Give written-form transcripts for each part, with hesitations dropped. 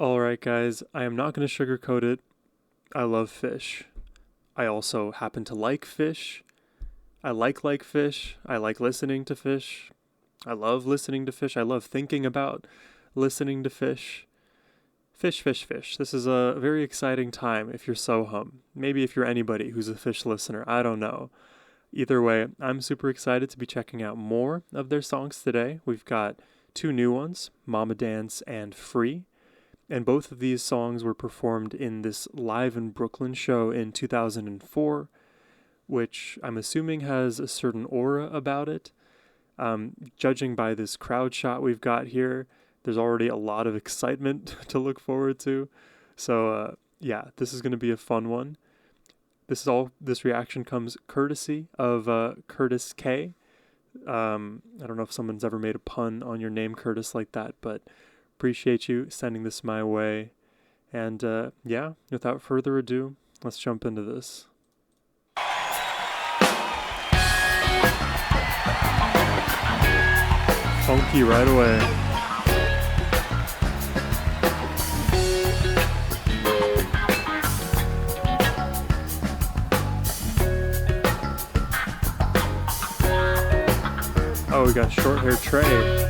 Alright, guys, I am not going to sugarcoat it. I love Phish. I also happen to like Phish. I like Phish. I like listening to Phish. I love listening to Phish. I love thinking about listening to Phish. Phish. This is a very exciting time if you're Sohum. Maybe if you're anybody who's a Phish listener. I don't know. Either way, I'm super excited to be checking out more of their songs today. We've got two new ones, Mama Dance and Free. And both of these songs were performed in this Live in Brooklyn show in 2004, which I'm assuming has a certain aura about it. Judging by this crowd shot we've got here, there's already a lot of excitement to look forward to. So, yeah, this is going to be a fun one. This reaction comes courtesy of Curtis K. I don't know if someone's ever made a pun on your name, Curtis, like that, but appreciate you sending this my way. And yeah, without further ado, let's jump into this. Funky right away. Oh, we got short hair Trey.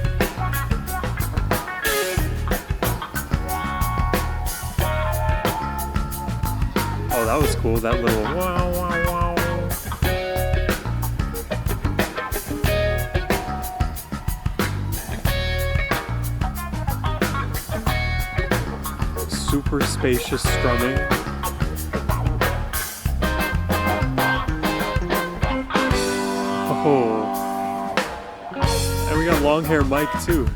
Oh, that was cool. That little wow, wow, wow. Super spacious strumming. Oh. And we got long hair Mike too.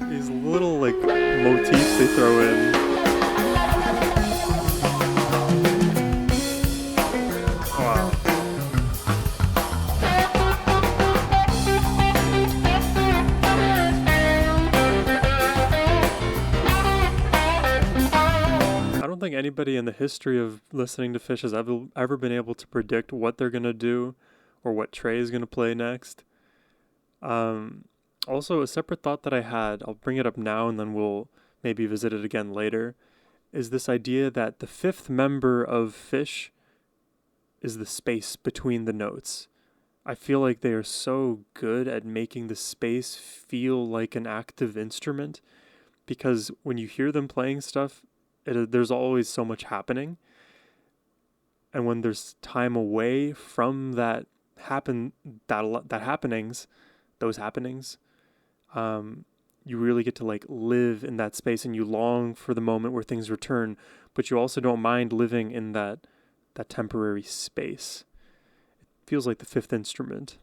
These little like motifs they throw in. Wow. I don't think anybody in the history of listening to Phish has ever been able to predict what they're gonna do or what Trey is gonna play next. Also, a separate thought that I had, I'll bring it up now and then we'll maybe visit it again later, is this idea that the fifth member of Phish is the space between the notes. I feel like they are so good at making the space feel like an active instrument, because when you hear them playing stuff, there's always so much happening. And when there's time away from those happenings, you really get to like live in that space, and you long for the moment where things return, but you also don't mind living in that temporary space. It feels like the fifth instrument.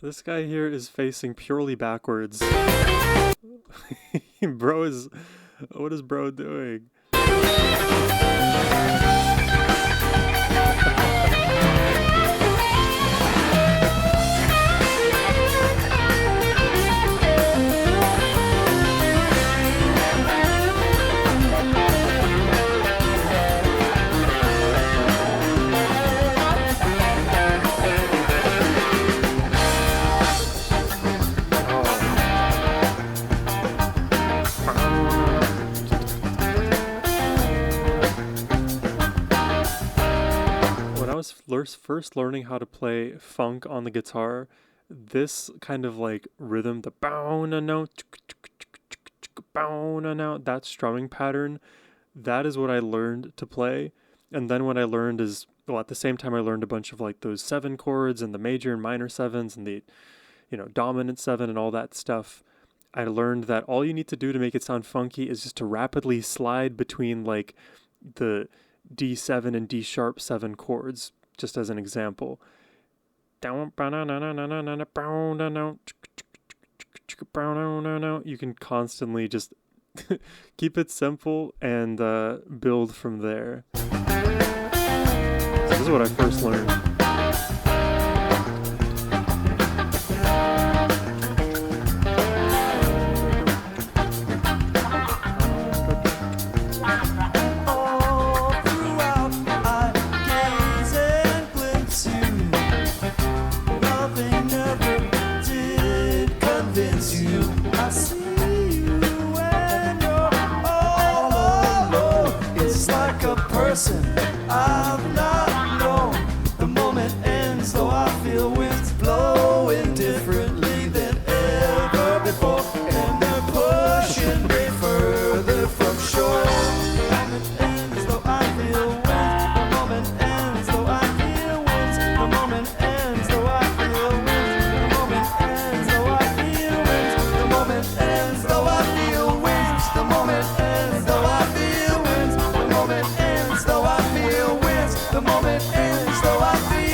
This guy here is facing purely backwards. What is bro doing? first learning how to play funk on the guitar, this kind of like rhythm, the bow na note, bow na note, that strumming pattern, that is what I learned to play. And then what I learned is, well, at the same time I learned a bunch of like those 7 chords and the major and minor 7s and the, dominant 7 and all that stuff. I learned that all you need to do to make it sound funky is just to rapidly slide between like the D7 and D sharp 7 chords, just as an example. You can constantly just keep it simple and build from there. So this is what I first learned. I've not known. The moment ends, though I feel winds blowing differently than ever before, and they're pushing me further from shore. The moment ends, though I feel winds. The moment ends, though I feel winds. The moment ends, though I feel winds. The moment ends, though I feel winds. The moment ends, though I feel winds. The moment ends, though I feel winds. The moment ends, though I feel winds. The moment ends, though I feel.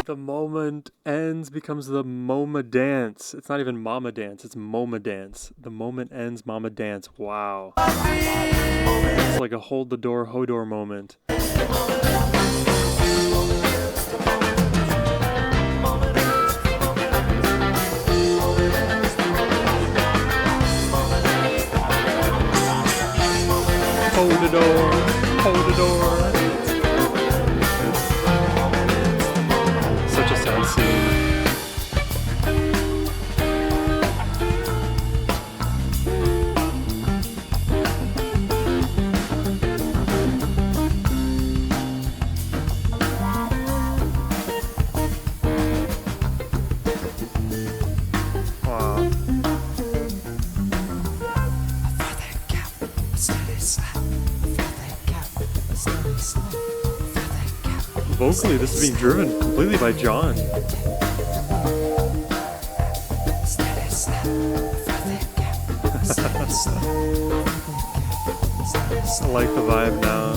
The moment ends becomes the Moma dance. It's not even Mama dance, it's Moma dance. The moment ends, Mama dance. Wow. It's like a hold the door, Hodor moment. Hold the door, hold the door. Such a sad scene. Vocally, this is being driven completely by John. I like the vibe now.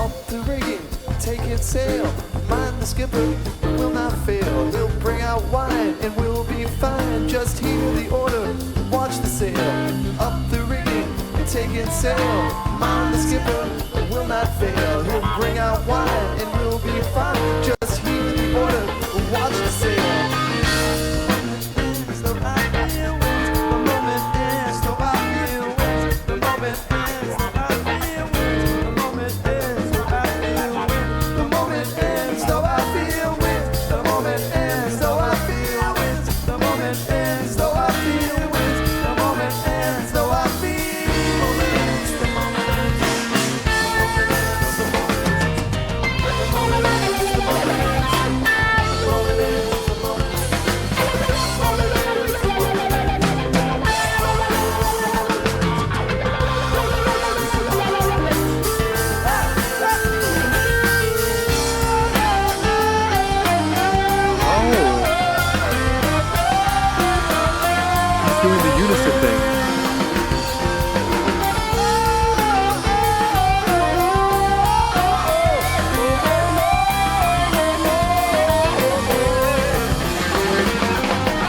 Up the rigging, take it sail. Mind the skipper, will not fail. He'll bring out wine and we'll be fine. Just hear the order, watch the sail. Up the rigging, take it sail. Mind the skipper, will not fail. He'll bring out wine and we'll be fine. Just hear the order, watch the sail. Doing the unison thing.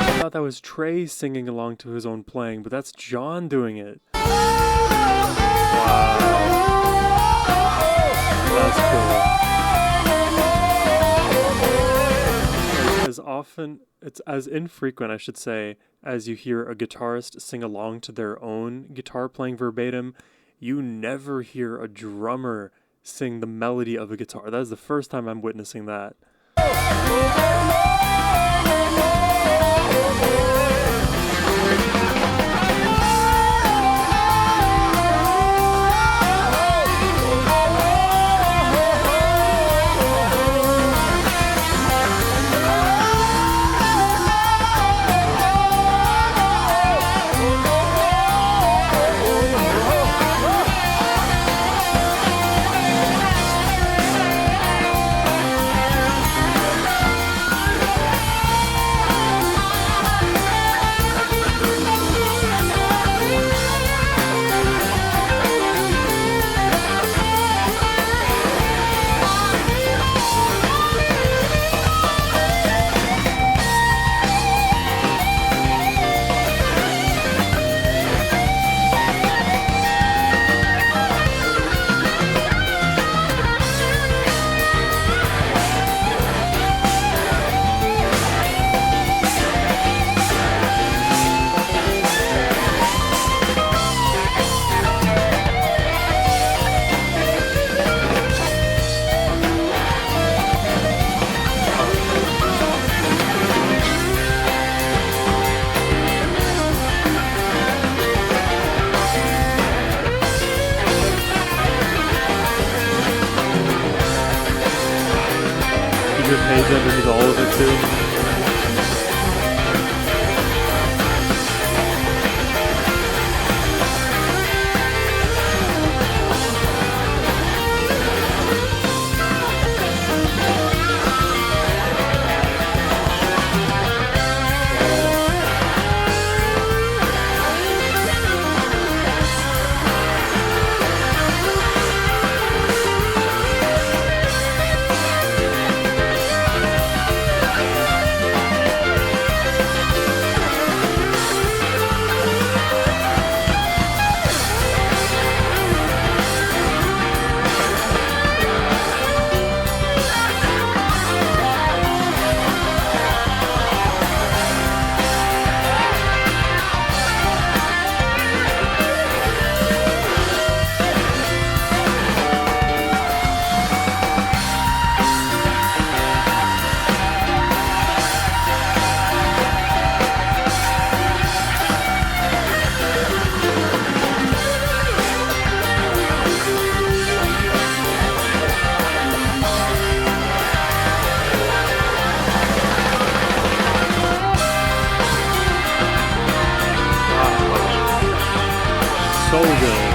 I thought that was Trey singing along to his own playing, but that's John doing it. Wow. That's cool. It's as infrequent, I should say, as you hear a guitarist sing along to their own guitar playing verbatim. You never hear a drummer sing the melody of a guitar. That is the first time I'm witnessing that. page underneath all of it too. So good.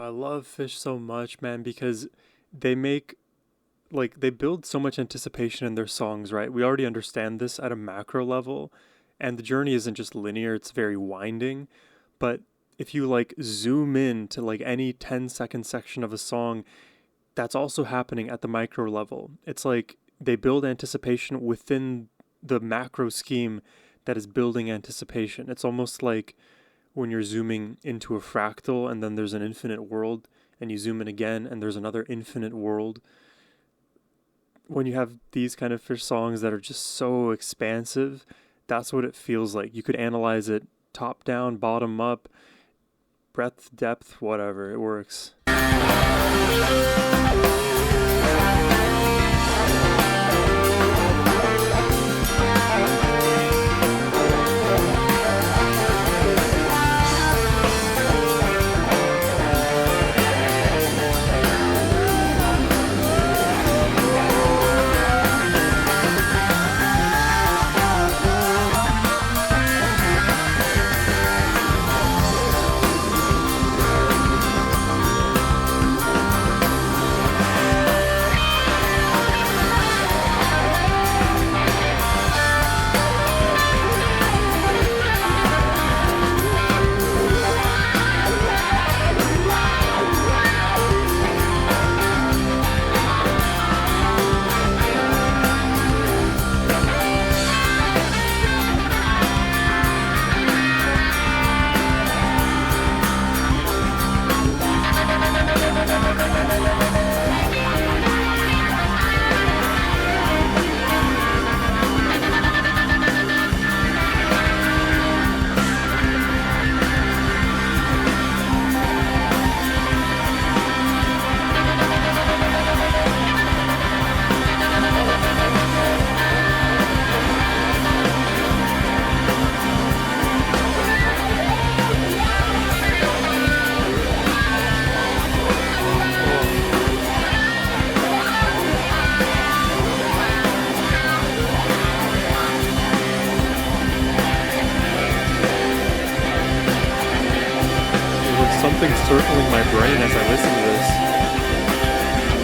I love Phish so much, man, because they make they build so much anticipation in their songs, right? We already understand this at a macro level, and the journey isn't just linear, it's very winding. But if you zoom in to any 10-second section of a song, that's also happening at the micro level. It's like they build anticipation within the macro scheme that is building anticipation. It's almost like when you're zooming into a fractal and then there's an infinite world, and you zoom in again and there's another infinite world. When you have these kind of Phish songs that are just so expansive, that's what it feels like. You could analyze it top down, bottom up, breadth, depth, whatever. It works. Something circling my brain as I listen to this.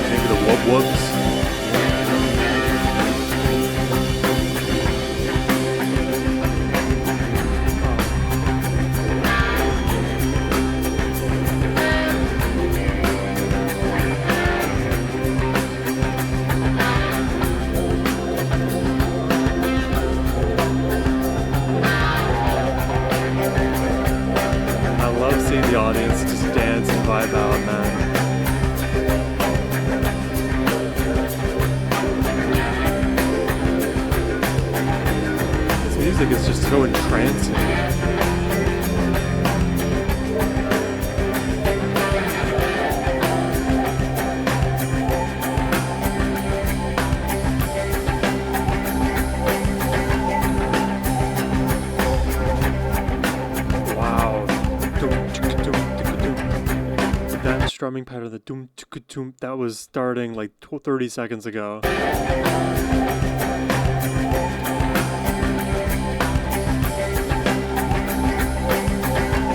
Maybe the wub wubs. The audience just dance and vibe out, man. This music is just so entrancing. Wow. drumming pattern, the doom tuk doom, that was starting like 30 seconds ago. It's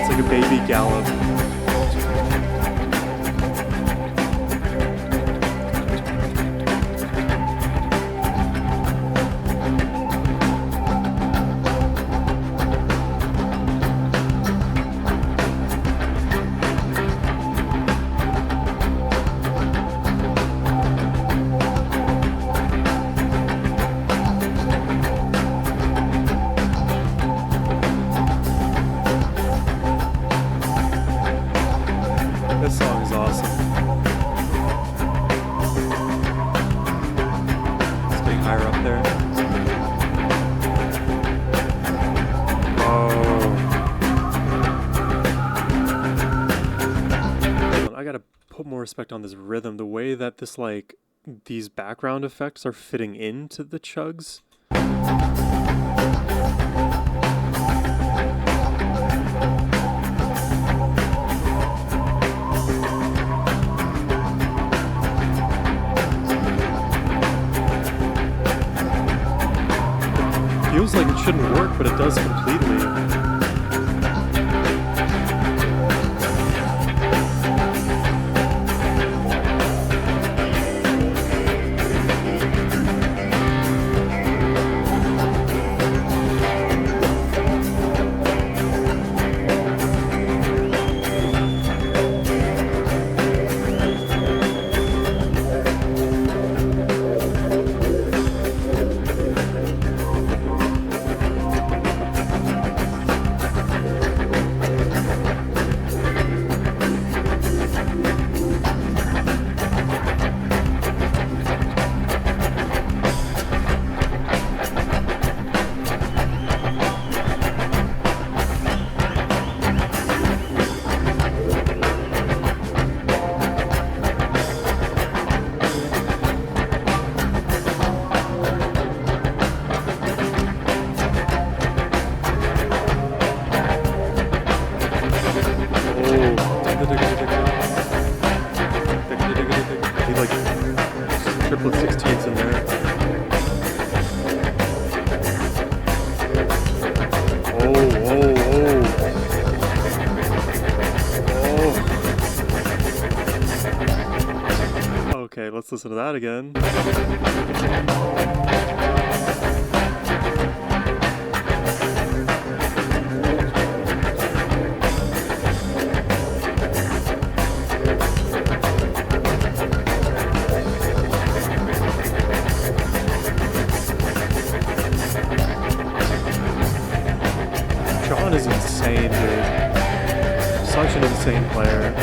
like a baby gallop. This song is awesome. It's getting higher up there. Oh. I gotta put more respect on this rhythm. The way that this, like, these background effects are fitting into the chugs. Feels like it shouldn't work, but it does completely. Triplet 16s in there. Oh. Okay, let's listen to that again. John is insane, dude. Such an insane player.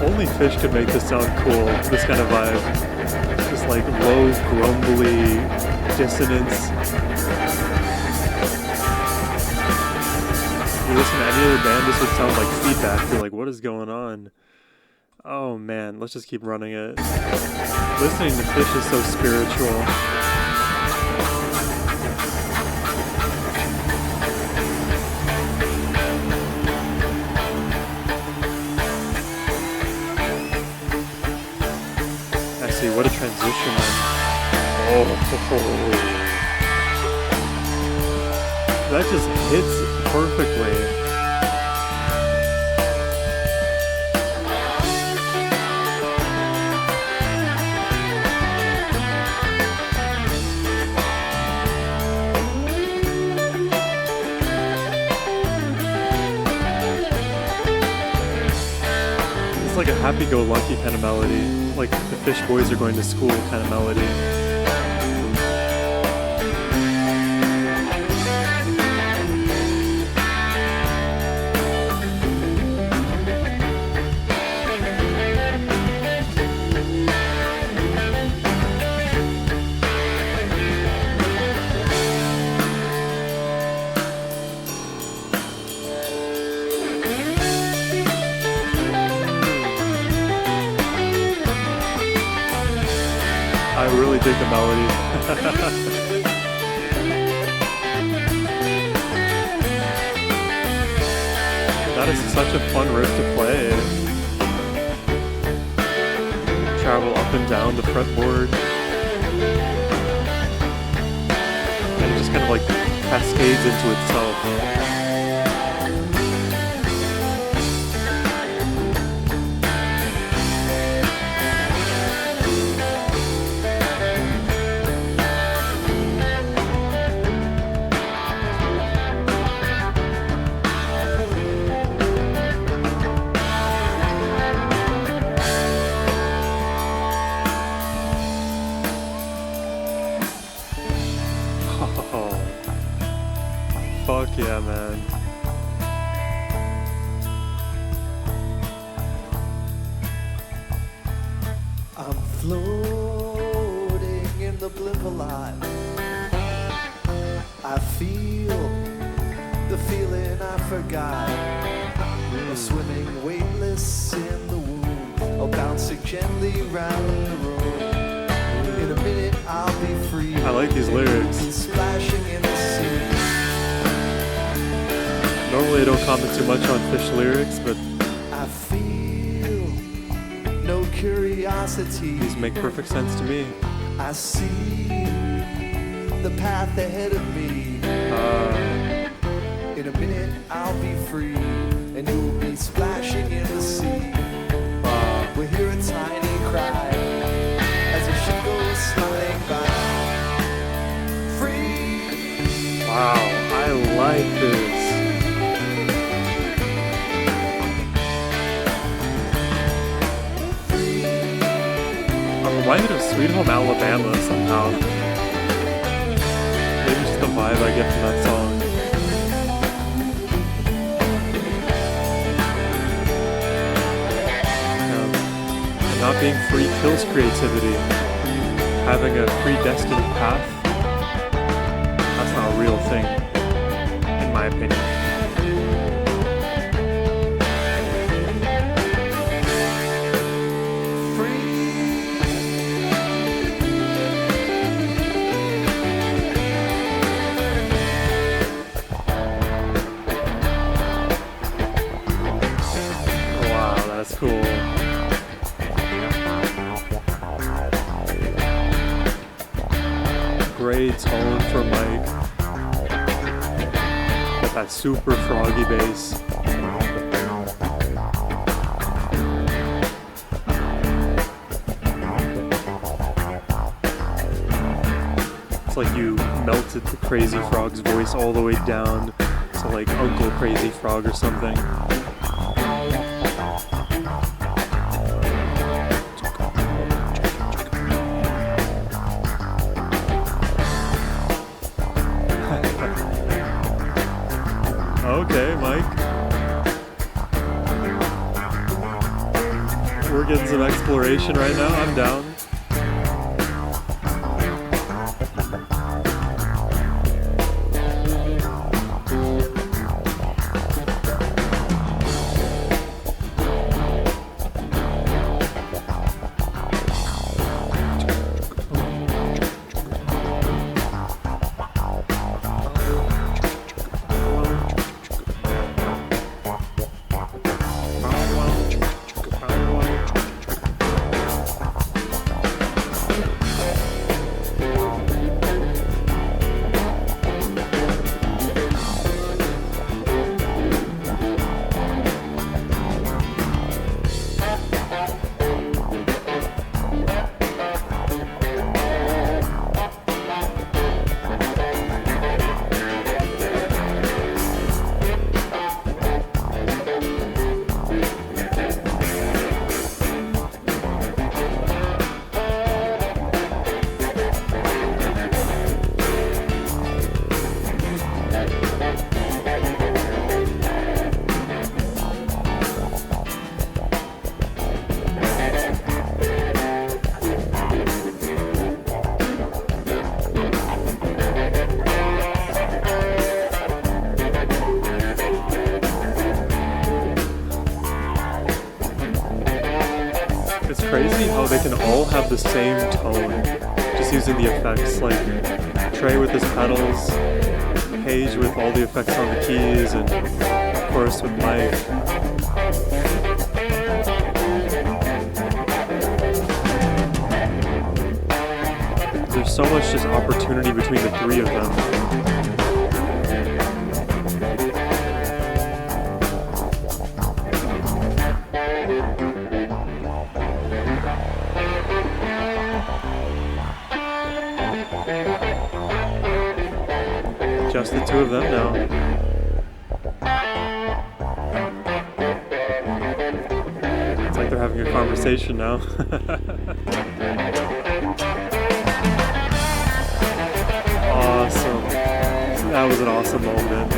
Only Phish could make this sound cool, this kind of vibe. This like low, grumbly dissonance. If you listen to any other band, this would sound like feedback. You're like, what is going on? Oh man, let's just keep running it. Listening to Phish is so spiritual. What a transition. Oh, that just hits perfectly. It's like a happy-go-lucky kind of melody. Like the Phish boys are going to school kind of melody. really dig the melody. That is such a fun riff to play. Travel up and down the fretboard. And it just kind of like cascades into itself. Fuck yeah, man. I'm floating in the blimp of life. I feel the feeling I forgot. Swimming weightless in the womb, or bouncing gently round the room. In a minute I'll be free. I like these lyrics. Splashing in the sea. Normally I don't comment too much on Phish lyrics, but I feel no curiosity. these make perfect sense to me. I see the path ahead of me. In a minute I'll be free, and you'll be splashing in the sea. We'll hear a tiny cry as the ship goes smiling by. Free. Wow, I like this. I'm reminded of Sweet Home Alabama somehow. Maybe just the vibe I get from that song. And not being free kills creativity. Having a predestined path, that's not a real thing, in my opinion. That's cool. Great tone for Mike. Got that super froggy bass. It's like you melted the Crazy Frog's voice all the way down to like Uncle Crazy Frog or something. Okay, Mike. We're getting some exploration right now. I'm down. It's crazy how they can all have the same tone, just using the effects, like Trey with his pedals, Paige with all the effects on the keys, and of course with Mike. There's so much just opportunity between the three of them. Just the two of them now. It's like they're having a conversation now. Awesome. That was an awesome moment.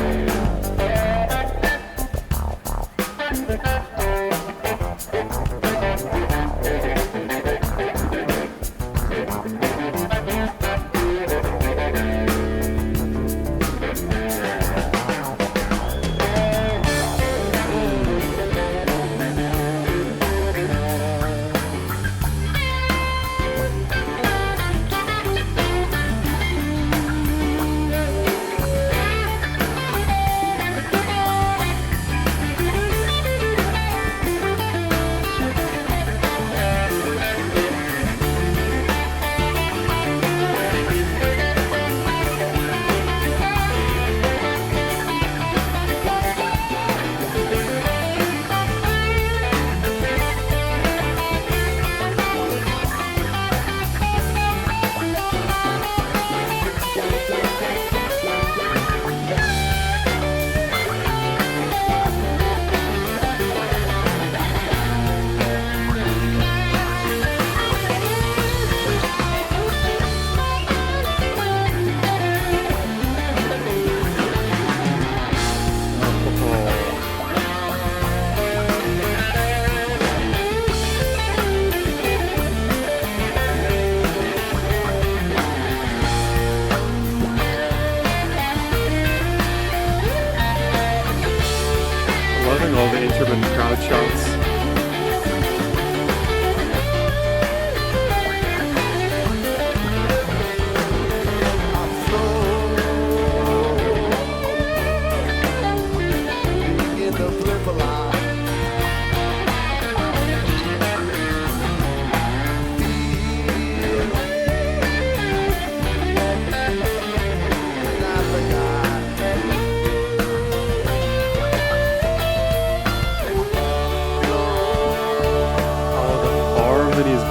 All the intermittent crowd shots.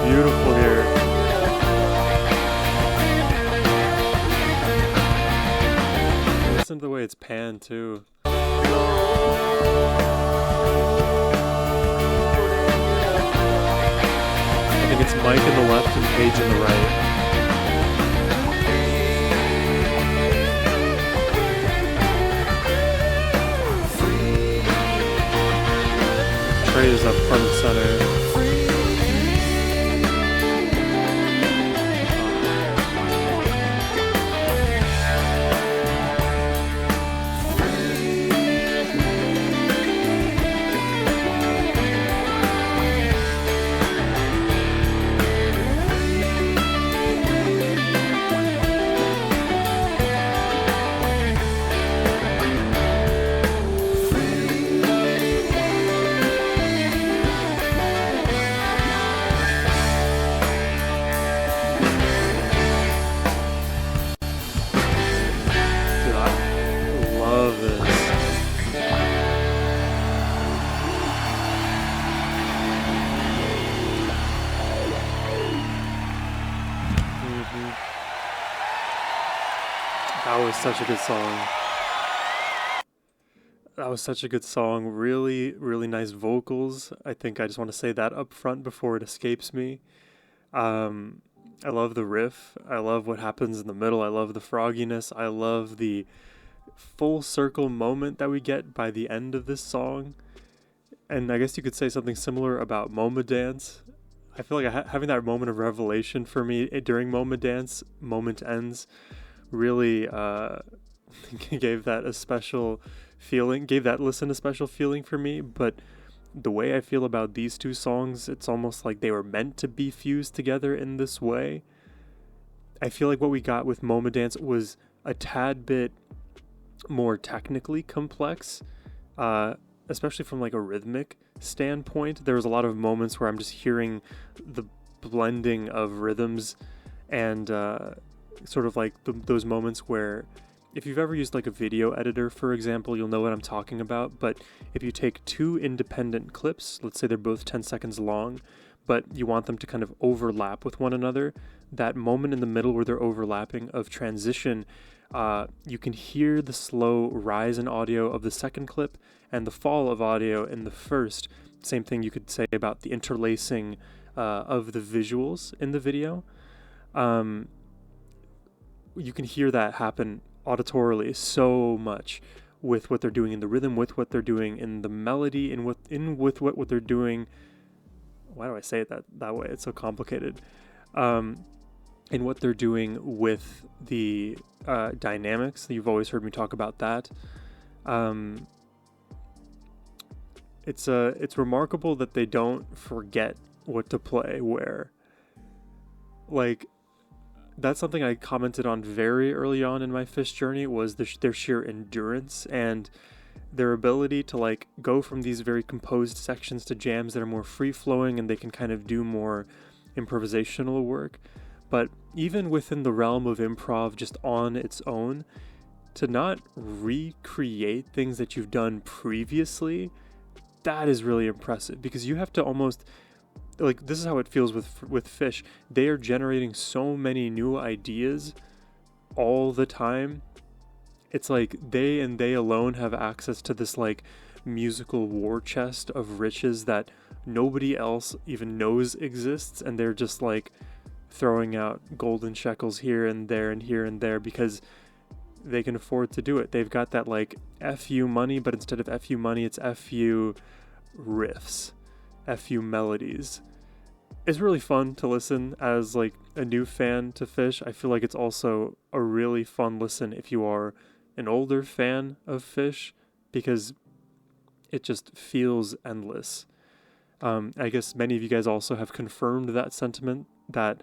Beautiful here. Listen to the way it's panned too. I think it's Mike in the left and Paige in the right. Trey is up front and center. That was such a good song. That was such a good song. Really, really nice vocals. I think I just want to say that up front before it escapes me. I love the riff. I love what happens in the middle. I love the frogginess. I love the full circle moment that we get by the end of this song. And I guess you could say something similar about Momma Dance. I feel like having that moment of revelation for me during Momma Dance, Moment Ends, really gave that a special feeling, gave that listen a special feeling for me. But the way I feel about these two songs, it's almost like they were meant to be fused together in this way. I feel like what we got with Moma Dance was a tad bit more technically complex, especially from like a rhythmic standpoint. There was a lot of moments where I'm just hearing the blending of rhythms and sort of like those moments where if you've ever used like a video editor, for example, you'll know what I'm talking about. But if you take two independent clips, let's say they're both 10 seconds long, but you want them to kind of overlap with one another, that moment in the middle where they're overlapping of transition, you can hear the slow rise in audio of the second clip and the fall of audio in the first. Same thing you could say about the interlacing of the visuals in the video. You can hear that happen auditorily so much with what they're doing in the rhythm, with what they're doing in the melody, and with what they're doing. Why do I say it that way? It's so complicated. And what they're doing with the dynamics. You've always heard me talk about that. It's remarkable that they don't forget what to play where. Like, that's something I commented on very early on in my Phish journey, was their sheer endurance and their ability to like go from these very composed sections to jams that are more free flowing, and they can kind of do more improvisational work. But even within the realm of improv just on its own, to not recreate things that you've done previously, that is really impressive, because you have to almost, like, this is how it feels with Phish. They are generating so many new ideas all the time. It's like they and they alone have access to this like musical war chest of riches that nobody else even knows exists, and they're just like throwing out golden shekels here and there and here and there because they can afford to do it. They've got that like FU money, but instead of FU money, it's FU riffs, FU melodies. It's really fun to listen as like a new fan to Phish. I feel like it's also a really fun listen if you are an older fan of Phish, because it just feels endless. I guess many of you guys also have confirmed that sentiment, that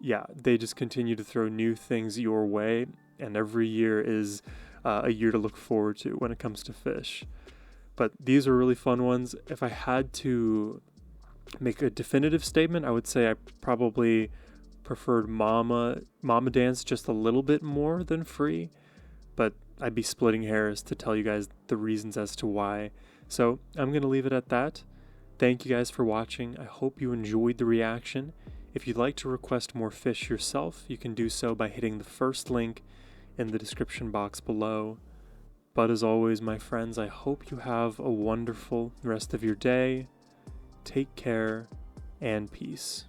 yeah, they just continue to throw new things your way, and every year is a year to look forward to when it comes to Phish. But these are really fun ones. If I had to make a definitive statement, I would say I probably preferred Momma Dance just a little bit more than Free, but I'd be splitting hairs to tell you guys the reasons as to why. So I'm going to leave it at that. Thank you guys for watching. I hope you enjoyed the reaction. If you'd like to request more Phish yourself, you can do so by hitting the first link in the description box below. But as always, my friends, I hope you have a wonderful rest of your day. Take care and peace.